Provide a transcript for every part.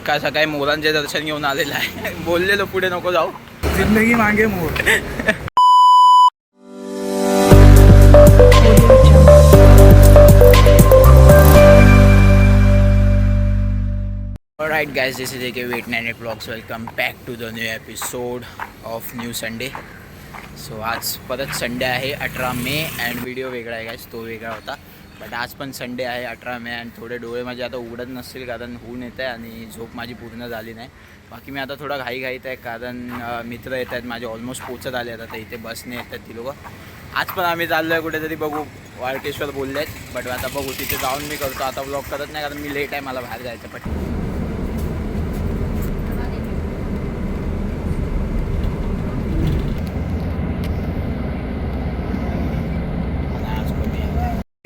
सकाळ सकाळी मोरांचे दर्शन घेऊन आलेलं आहे. बोललेलो पुढे नको जाऊ, जिंदगी मागे मोर. Alright guys, this is AK Wait 98 Vlogs. Welcome back to the new episode of New Sunday. So आज परत संडे आहे 18 मे अँड व्हिडिओ वेगळा आहे गाइस, तो वेगळा होता. बट आज पण संडे आहे 18 मे अँड थोडे डोळे माझे आता उघडत नसतील कारण ऊन येत आहे आणि झोप माझी पूर्ण झाली नाही. बाकी मी आता थोडा घाईघाईत आहे कारण मित्र येत आहेत माझे, ऑलमोस्ट पोचत आले आहेत. आता इथे बसने येत आहेत ती लोक. आज पण आम्ही चाललो आहे कुठेतरी, बघू. वाळकेश्वर बोलले आहेत बट आता बघू, तिथे जाऊन मी करतो. आता व्लॉग करत नाही कारण मी लेट आहे, मला बाहेर जायचं. पण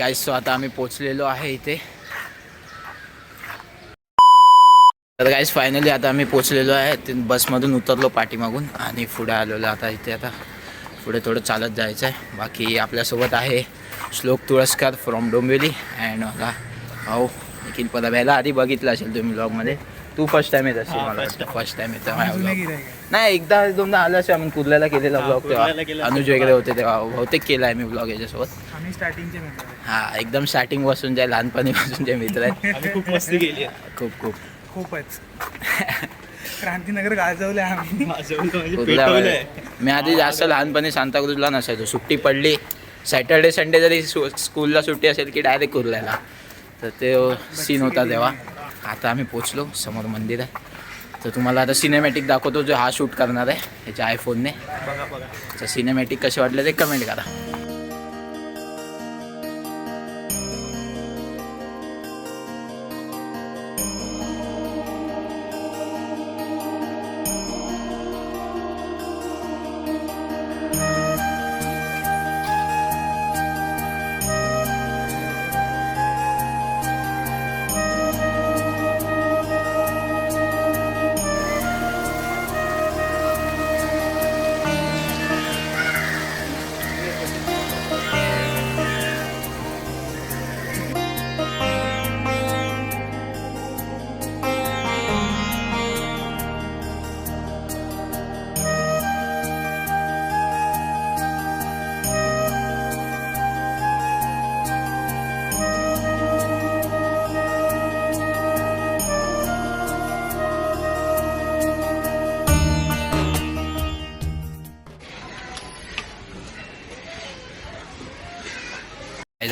गाइस, सो आता आम्ही पोचलेलो आहे इथे. तर गाइस फायनली आता आम्ही पोचलेलो आहे. बसमधून उतरलो पाठीमागून आणि पुढे आलेलो. आता इथे आता पुढे थोडं चालत जायचं आहे. बाकी आपल्यासोबत आहे श्लोक तुळसकर फ्रॉम डोंबिवली अँड मला भाऊ निखिल पदाब. याला आधी बघितलं असेल तुम्ही ब्लॉगमध्ये. तू फर्स्ट टाइम येत असेल, मला फर्स्ट टाइम येतं माझ्या ब्लॉग. नाही, एकदा दोनदा आलं असेल. आम्ही कुर्ल्याला केलेला ब्लॉग तेव्हा अनुज वगैरे होते तेव्हा बहुतेक केला आहे मी ब्लॉग याच्यासोबत. आम्ही स्टार्टिंगचे मित्र. हां, एकदम स्टार्टिंग पासून जे लहानपणीपासून जे मित्र आहेत. आम्ही खूप मस्ती केली आहे. खूपच क्रांतीनगर गाजवले आम्ही. मी आधी जास्त लहानपणी सांताक्रूजला नसायचो. सुट्टी पडली सॅटर्डे संडे जरी स्कूलला सुट्टी असेल की डायरेक्ट कुर्ल्याला. तर ते सीन होता तेव्हा. आता आम्ही पोचलो, समोर मंदिर आहे. तर तुम्हाला आता सिनेमॅटिक दाखवतो जो हा शूट करणार आहे ह्याच्या आयफोनने. तर सिनेमॅटिक कसे वाटले ते कमेंट करा.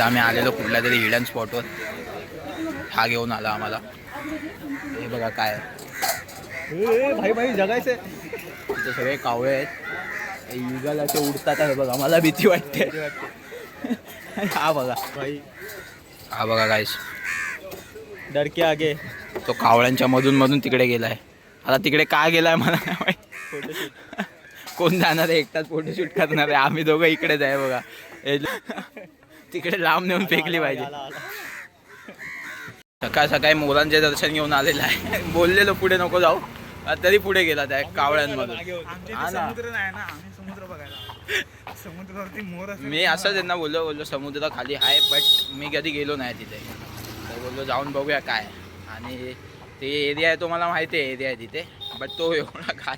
आम्ही आलेलो कुठल्या तरी हिडन स्पॉटवर. हा घेऊन आला आम्हाला. हे बघा काय भाई जगायचं. तिथे सगळे कावळे आहेत, युगाला असे उडतात आहे बघा. मला भीती वाटते. हा बघा भाई, हा बघा गाइस, डर के आगे. तो कावळ्यांच्या मधून तिकडे गेलाय. आता तिकडे का गेलाय मला नाही माहिती. कोण जाणार आहे, एकटाच फोटोशूट करणार आहे. आम्ही दोघं इकडेच आहे बघा. तिकडे लांब नेऊन फेकली पाहिजे. सकाळ सकाळी मोरांचे दर्शन घेऊन आलेलं आहे. बोललेलो पुढे नको जाऊ, तरी पुढे गेला त्या कावळ्यांमधून. समुद्र नाही ना, आम्ही समुद्र बघायला. समुद्रावरती मोर. मी असं त्यांना बोललो समुद्र खाली आहे बट मी कधी गेलो नाही तिथे. तर बोललो जाऊन बघूया काय. आणि ते एरिया आहे तो मला माहिती आहे, एरिया आहे तिथे. बट तो एवढा काय,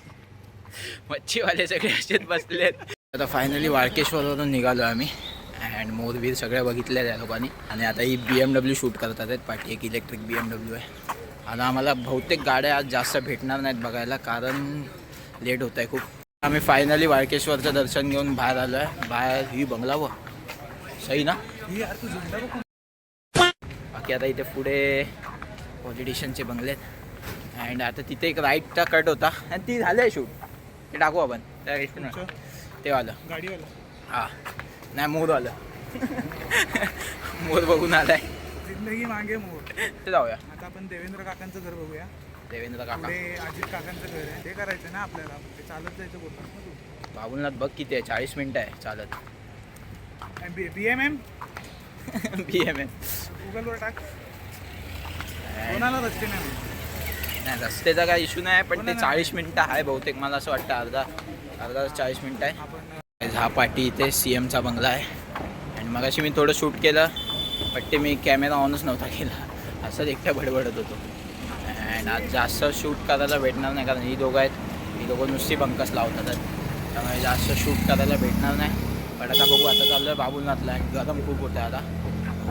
मच्छीवाले सगळे असेच बसले आहेत. आता फायनली वाळकेश्वरवरून निघालो आम्ही अँड मोरबीर सगळ्या बघितल्या त्या लोकांनी. आणि आता ही BMW शूट करतात आहेत पाठी. एक इलेक्ट्रिक BMW आहे. आता आम्हाला बहुतेक गाड्या आज जास्त भेटणार नाहीत बघायला कारण लेट होत आहे खूप. आम्ही फायनली वाळकेश्वरचं दर्शन घेऊन बाहेर आलो आहे. बाहेर ही बंगला व सही ना. बाकी आता इथे पुढे पॉलिटिशियनचे बंगले आहेत अँड आता तिथे एक राईटचा कट होता आणि ती झालं आहे शूट. ते टाकू आपण त्या ते आलं गाडीवाला. हां, नाही मोर आलं. मोर बघून आलाय. जिंदगी मागे मोर. ते जाऊया. आता आपण देवेंद्र काकांचं घर बघूया. देवेंद्र काका, पुढे अजित काकांचं घर आहे. ते करायचं ना आपल्याला. ते चालत जायचं बोलतात ना तू. बाबुलनाथ बघ किती आहे, 40 मिनिटं आहे चालत. BMM BMM गुगलवर टाक. कोणाला रस्ते नाही. नाही, रस्त्याचा काय इश्यू नाही पण ते 40 मिनिटं आहे बहुतेक. मला असं वाटतं अर्धा 40 मिनिटं आहे. हा पाठी इथे CMचा बंगला आहे आणि मगाशी मी थोडं शूट केलं पण ते मी कॅमेरा ऑनच नव्हता केला. असंच एकट्या बडबडत होतो. अँड आज जास्त शूट करायला भेटणार नाही कारण ही दोघं आहेत, ही दोघं नुसती बंकस लावतात त्यामुळे जास्त शूट करायला भेटणार नाही. पण आता बघू, आता चाललं आहे बाबुलनाथला आणि गरम खूप होतं आता,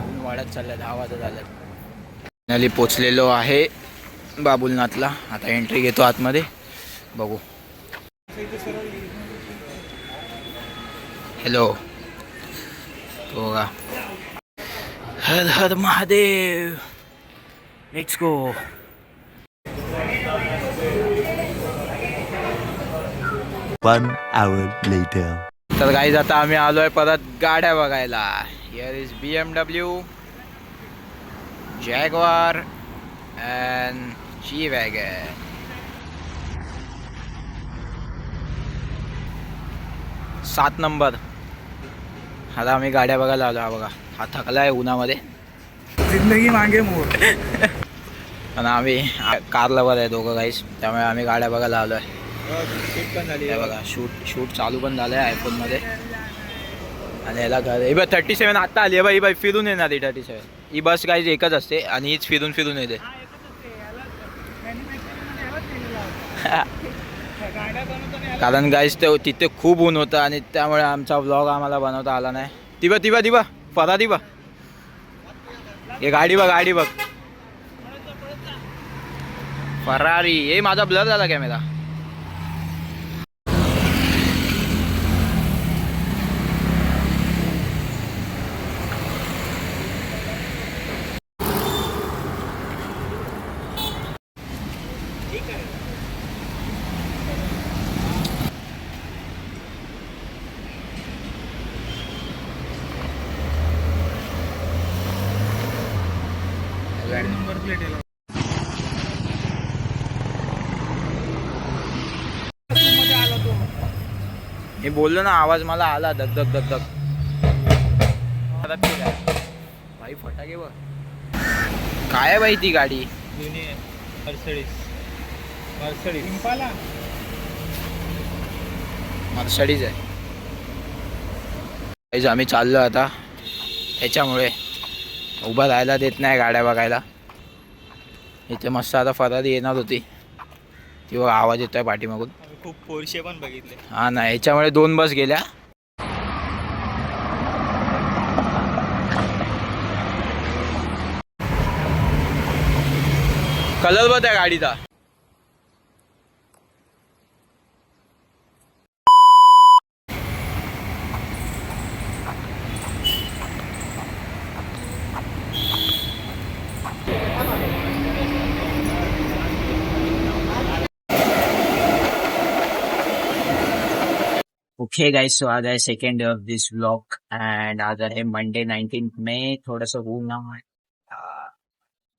ऊन वाढत चाललं, 10 वाजत झालं. फायनली पोचलेलो आहे बाबुलनाथला. आता एंट्री घेतो आतमध्ये, बघू. हॅलो, तो बघा. हर हर Mahadev, let's go. One hour later. तर गाईज आता आम्ही आलोय परत गाड्या बघायला. Here is BMW, Jaguar and G-Wagon. सात नंबर. आता आम्ही गाड्या बघायला आलो. हा बघा, हा थकलाय उन्हामध्ये. जिंदगी मागे मोर. आणि आम्ही कार लवर आहे दोघं गाईज, त्यामुळे आम्ही गाड्या बघायला आलो आहे. शूट पण झाली हे बघा, शूट चालू पण झालं आहे आयफोनमध्ये. आणि याला घर हे बघ 37 आत्ता आली आहे बाई. बाई फिरून येणार ही 37. ही बस गाईज एकच असते आणि हीच फिरून फिरून येते. कारण गाईज ते तिथे खूप ऊन होतं आणि त्यामुळे आमचा व्लॉग आम्हाला बनवता आला नाही. दिबा फरा दिबा. हे गाडी बघ फरारी. हे माझा ब्लर झाला कॅमेरा. नंबर प्लेट आहे. मी बोललो ना, आवाज मला आला धक धक धक धक. भाई फटाके बघ. काय आहे बाई ती गाडी? मर्सडीज आहे. गाईज आम्ही चाललो आता, त्याच्यामुळे उभा राहायला देत नाही गाड्या बघायला. इथे मस्त आता फरारी येणार होती, ती बघ आवाज येतोय पाठीमागून. खूप पोरशे पण बघितले. हा ना, याच्यामुळे 2 बस गेल्या. कलर बघ त्या गाडीचा. ओके गाइस, सो आज आहे second day of this vlog and आज आहे मंडे 19 मे. थोडंसं ऊन आहे.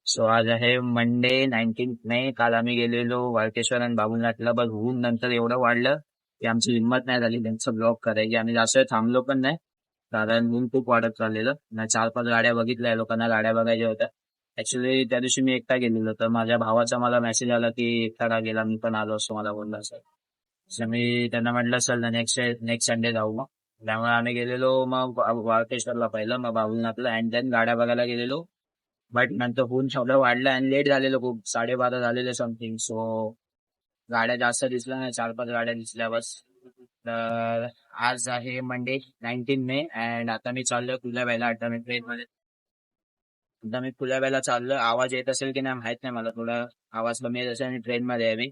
सो आज आहे मंडे 19 मे. काल आम्ही गेलेलो वाळकेश्वर आणि बाबुलनाथला, बस ऊन नंतर एवढं वाढलं की आमची हिंमत नाही झाली त्यांचं ब्लॉग करायची. आम्ही जास्त थांबलो पण नाही कारण ऊन खूप वाढत चाललेलं. 4-5 गाड्या बघितल्या, लोकांना गाड्या बघायच्या होत्या. ऍक्च्युली त्या दिवशी मी एकटा गेलेलो, तर माझ्या भावाचा मला मेसेज आला की एकटा का गेला, मी पण आलो असं मला बोलला सर. तर मी त्यांना म्हटलं चल नेक्स्ट संडे जाऊ. मग त्यामुळे आम्ही गेलेलो मग वाळकेश्वरला पहिलं, मग बाबुलनाथला अँड देन गाड्या बघायला गेलेलो. बट नंतर ऊन एवढं वाढलं आणि लेट झालेलो खूप, 12:30 झालेले समथिंग. सो गाड्या जास्त दिसल्या नाही, 4-5 गाड्या दिसल्या बस. तर आज आहे मंडे 19 मे अँड आता मी चाललोय कुलाब्याला. आता मी ट्रेनमध्ये, आता मी कुलाब्याला चाललोय. आवाज येत असेल की नाही माहित नाही मला, थोडा आवाज कमी येत असेल आणि ट्रेनमध्ये आहे मी.